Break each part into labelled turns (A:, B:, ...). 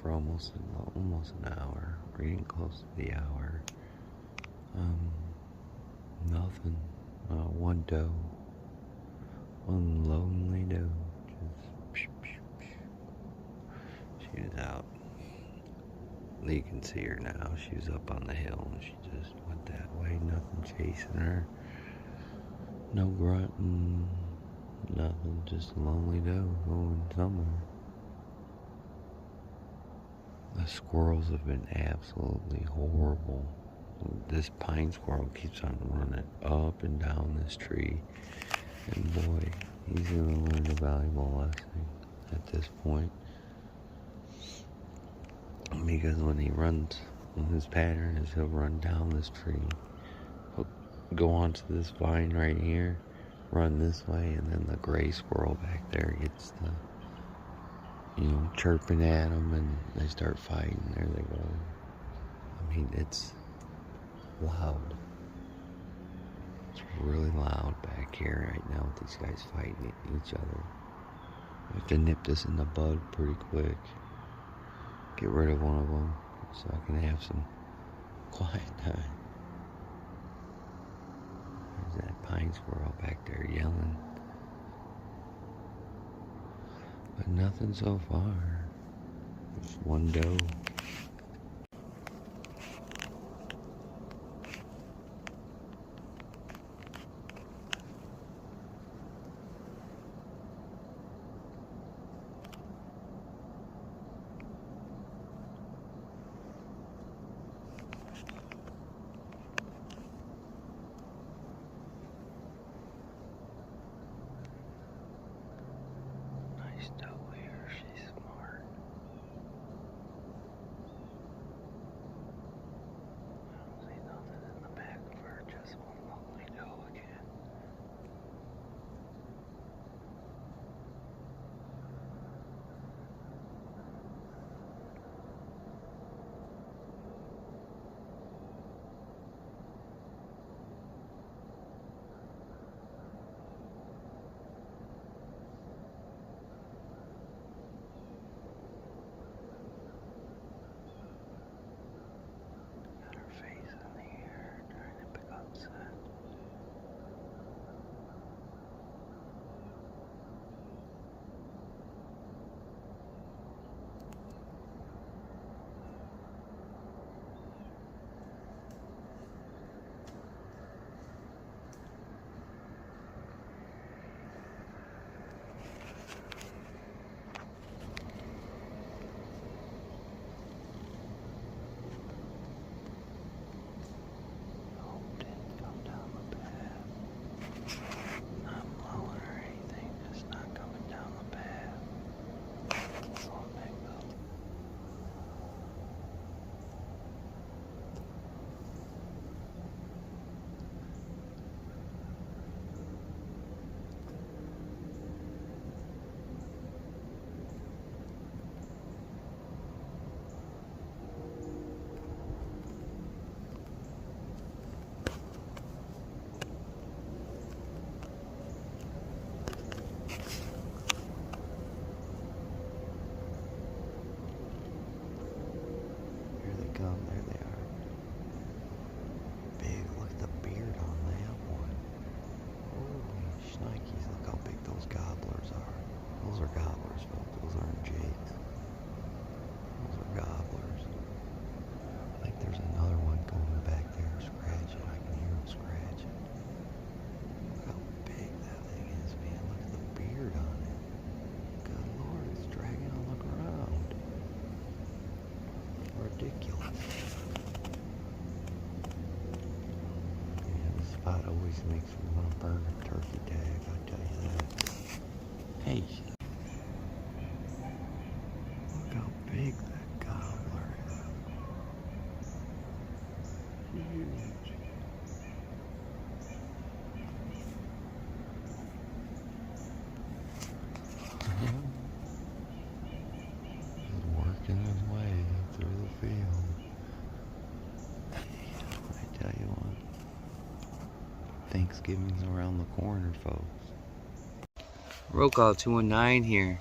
A: for almost an hour. We're getting close to the hour. Nothing. One doe. One lonely doe. Just she was out. You can see her now. She was up on the hill and she just went that way. Nothing chasing her. No grunting. Nothing. Just a lonely doe going somewhere. The squirrels have been absolutely horrible. This pine squirrel keeps on running up and down this tree. And boy, he's going to learn a valuable lesson at this point. Because when he runs, his pattern is he'll run down this tree. He'll go onto this vine right here, run this way, and then the gray squirrel back there gets the, chirping at him, and they start fighting. There they go. I mean, it's loud. It's really loud back here right now with these guys fighting each other. We have to nip this in the bud pretty quick. Get rid of one of them so I can have some quiet time. There's that pine squirrel back there yelling. But nothing so far. Just one doe. There they are. Big, look at the beard on that one. Holy shnikes, look how big those gobblers are. Those are gobblers, folks. Those aren't jakes. Those are gobblers. I think there's another one going back there scratching. I can hear him scratching. Look how big that thing is, man. Look at the beard on it. Good Lord, it's dragging on the ground. Ridiculous. Yeah, this spot always makes me want to burn a turkey tag, I tell you that. Hey, look how big that gobbler is. Huge. He's working his way through the field. I tell you what, Thanksgiving's around the corner, folks. Roll call 219 here.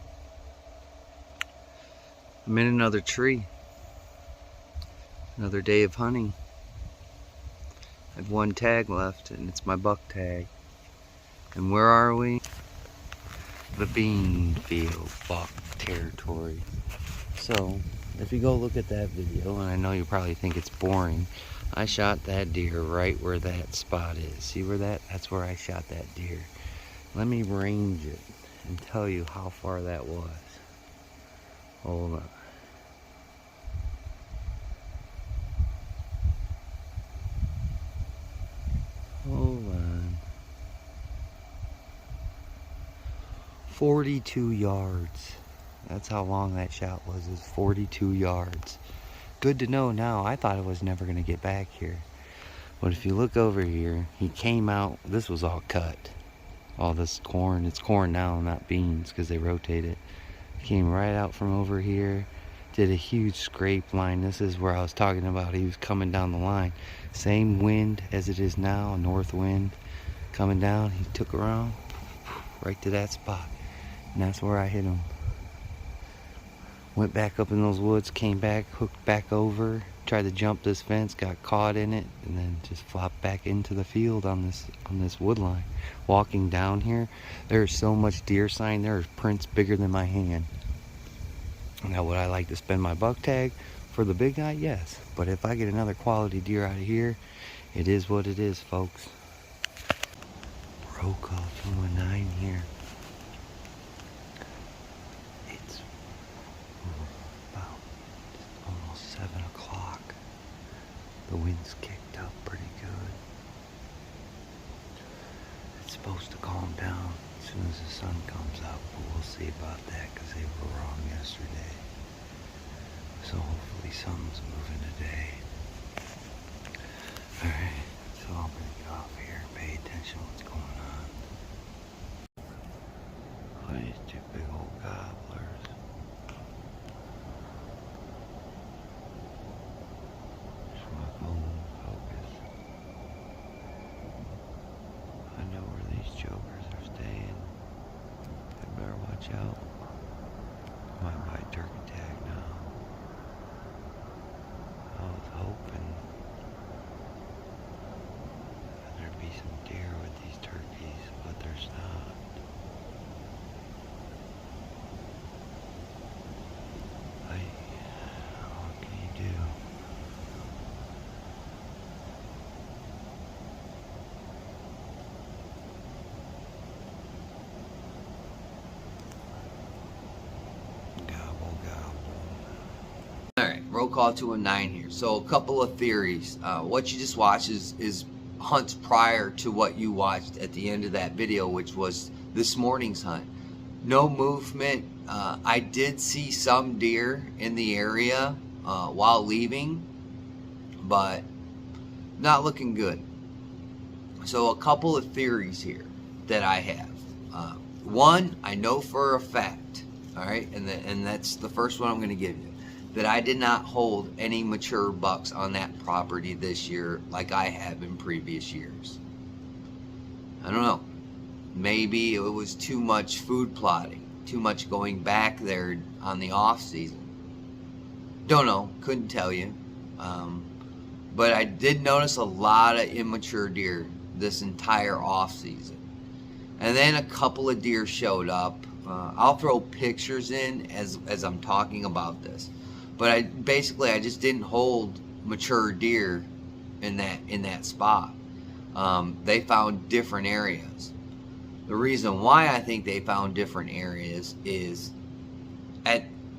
A: I'm in another tree. Another day of hunting. I have one tag left, and it's my buck tag. And where are we? The bean field buck territory. So, if you go look at that video, and I know you probably think it's boring, I shot that deer right where that spot is. See where that's where I shot that deer. Let me range it and tell you how far that was. Hold on. Hold on. 42 yards. That's how long that shot was, is 42 yards. Good to know now. I thought I was never going to get back here. But if you look over here, he came out. This was all cut. All this corn. It's corn now, not beans, because they rotate it. Came right out from over here. Did a huge scrape line. This is where I was talking about. He was coming down the line. Same wind as it is now, a north wind coming down. He took around right to that spot. And that's where I hit him. Went back up in those woods, came back, hooked back over, tried to jump this fence, got caught in it, and then just flopped back into the field on this wood line. Walking down here, there's so much deer sign. There are prints bigger than my hand. Now, would I like to spend my buck tag for the big guy? Yes. But if I get another quality deer out of here, it is what it is, folks. Roll call 219 here. It's about almost 7 o'clock. The wind's kicked up pretty good. It's supposed to calm down as soon as the sun comes up, but we'll see about that because they were wrong yesterday. So hopefully something's moving today. Alright, so I'm gonna get off here and pay attention to what's going on. Oh, these two big old gobblers. Just my phone focus. I know where these jokers are staying. I better watch out. Might buy turkey tag now. I was hoping that there'd be some deer with these turkeys, but there's not. What can you do? Gobble, gobble. Alright, roll call 219 here. So a couple of theories. What you just watched is hunts prior to what you watched at the end of that video, which was this morning's hunt. No movement. I did see some deer in the area while leaving, but not looking good. So a couple of theories here that I have. One, I know for a fact, all right, and that's the first one I'm going to give you, that I did not hold any mature bucks on that property this year like I have in previous years. I don't know. Maybe it was too much food plotting, too much going back there on the off season. Don't know, couldn't tell you. But I did notice a lot of immature deer this entire off season. And then a couple of deer showed up. I'll throw pictures in as I'm talking about this. But I just didn't hold mature deer in that spot. They found different areas. The reason why I think they found different areas is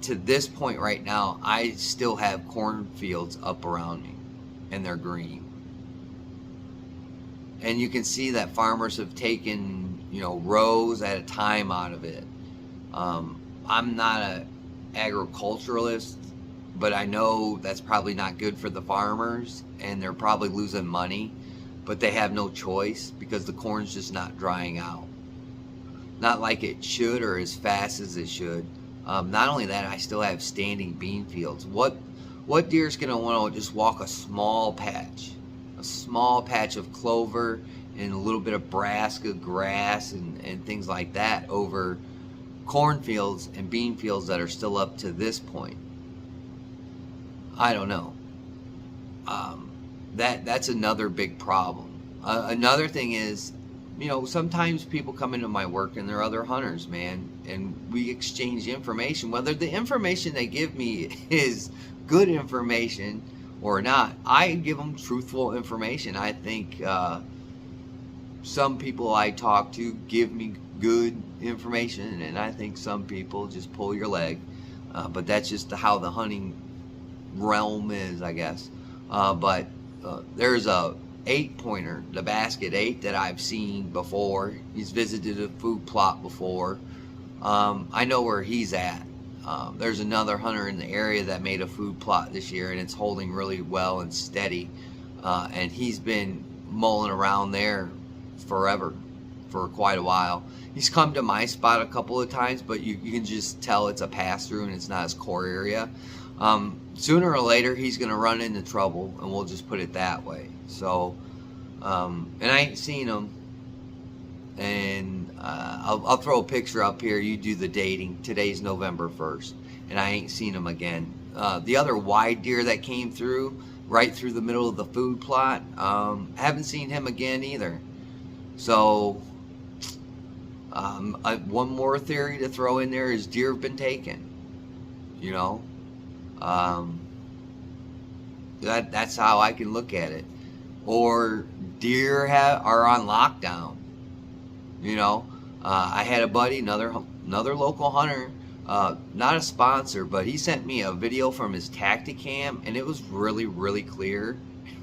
A: to this point right now, I still have cornfields up around me, and they're green. And you can see that farmers have taken, rows at a time out of it. I'm not an agriculturalist, but I know that's probably not good for the farmers, and they're probably losing money, but they have no choice because the corn's just not drying out. Not like it should or as fast as it should. Not only that, I still have standing bean fields. What deer is going to want to just walk a small patch of clover and a little bit of brassica grass and things like that over cornfields and bean fields that are still up to this point?
B: I don't know. That's another big problem. Another thing is, sometimes people come into my work and they're other hunters, man, and we exchange information. Whether the information they give me is good information or not, I give them truthful information. I think some people I talk to give me good information, and I think some people just pull your leg. But that's just how the hunting realm is, I guess. But there's a 8-pointer, the basket 8, that I've seen before. He's visited a food plot before. I know where he's at. There's another hunter in the area that made a food plot this year, and it's holding really well and steady. And he's been mulling around there forever, for quite a while. He's come to my spot a couple of times, but you can just tell it's a pass-through and it's not his core area. Sooner or later, he's going to run into trouble, and we'll just put it that way. So, and I ain't seen him, and I'll throw a picture up here. You do the dating. Today's November 1st, and I ain't seen him again. The other wide deer that came through, right through the middle of the food plot, haven't seen him again either. So, one more theory to throw in there is deer have been taken. That's how I can look at it. Or deer are on lockdown. I had a buddy, another local hunter, not a sponsor, but he sent me a video from his Tacticam, and it was really, really clear,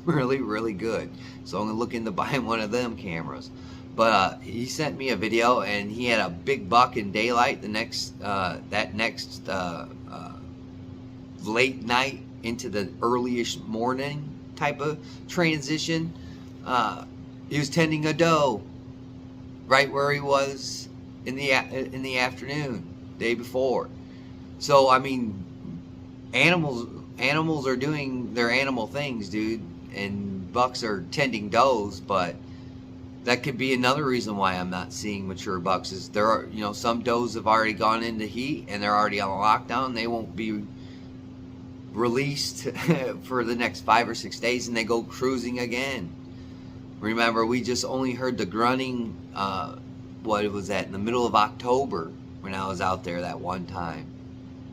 B: really, really good. So I'm gonna look into buying one of them cameras. But he sent me a video, and he had a big buck in daylight. That next late night into the early-ish morning type of transition, he was tending a doe right where he was in the afternoon, day before. So I mean, animals are doing their animal things, dude, and bucks are tending does. But that could be another reason why I'm not seeing mature bucks. Is there are some does have already gone into heat and they're already on lockdown. They won't be released for the next 5 or 6 days, and they go cruising again. Remember, we just only heard the grunting, what was that, in the middle of October when I was out there that one time.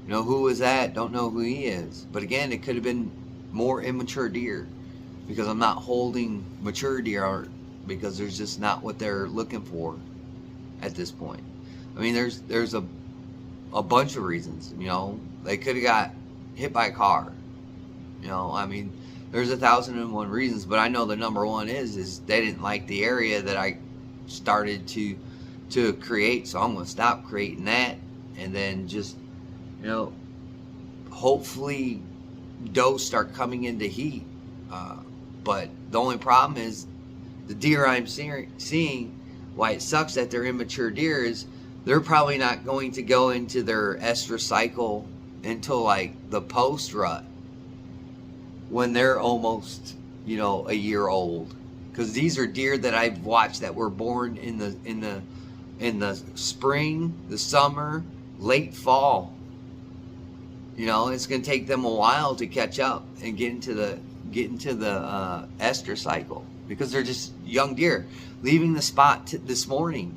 B: Who was that? Don't know who he is. But again, it could have been more immature deer, because I'm not holding mature deer because there's just not what they're looking for at this point. I mean, there's a bunch of reasons. They could have got hit by a car. I mean, there's 1,001 reasons, but I know the number one is they didn't like the area that I started to create, so I'm going to stop creating that, and then just, hopefully does start coming into heat. But the only problem is the deer I'm seeing, why it sucks that they're immature deer, is they're probably not going to go into their estrus cycle until like the post rut, when they're almost a year old. Because these are deer that I've watched that were born in the spring, the summer, late fall. It's going to take them a while to catch up and get into the estrus cycle, because they're just young deer leaving the spot this morning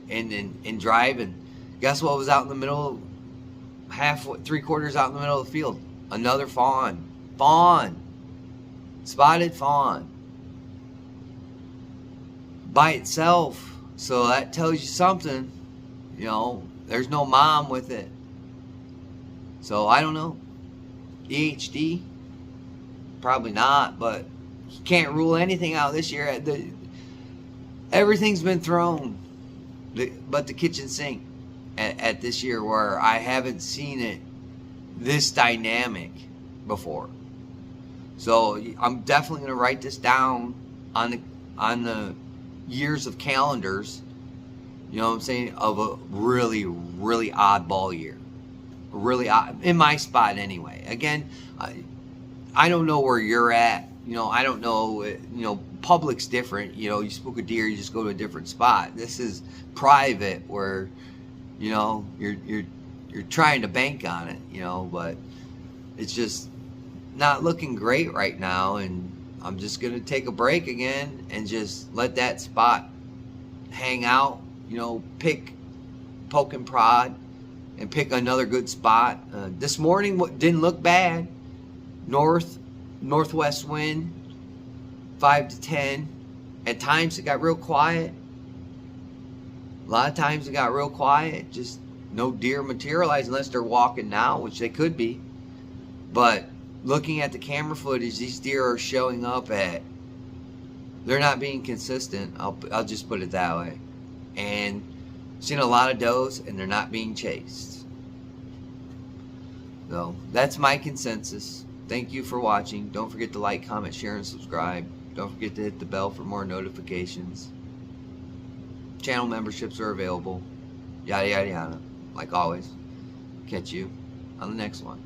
B: and driving. Guess what was out in the middle, three-quarters out in the middle of the field? Another fawn, spotted fawn by itself. So that tells you something. There's no mom with it. So I don't know. EHD? Probably not, but you can't rule anything out this year. Everything's been thrown, but the kitchen sink at this year, where I haven't seen it this dynamic before. So I'm definitely going to write this down on the years of calendars, what I'm saying, of a really, really oddball year. Really odd, in my spot anyway. Again, I don't know where you're at. I don't know, public's different. You spook a deer, you just go to a different spot. This is private, where, you're trying to bank on it, but it's just, not looking great right now, and I'm just gonna take a break again and just let that spot hang out. Pick, poke and prod, and pick another good spot. This morning didn't look bad. Northwest wind, 5 to 10. At times it got real quiet. A lot of times it got real quiet. Just no deer materialize unless they're walking now, which they could be. But looking at the camera footage, these deer are showing up at, they're not being consistent. I'll just put it that way. And seen a lot of does, and they're not being chased. So that's my consensus. Thank you for watching. Don't forget to like, comment, share, and subscribe. Don't forget to hit the bell for more notifications. Channel memberships are available. Yada, yada, yada. Like always. Catch you on the next one.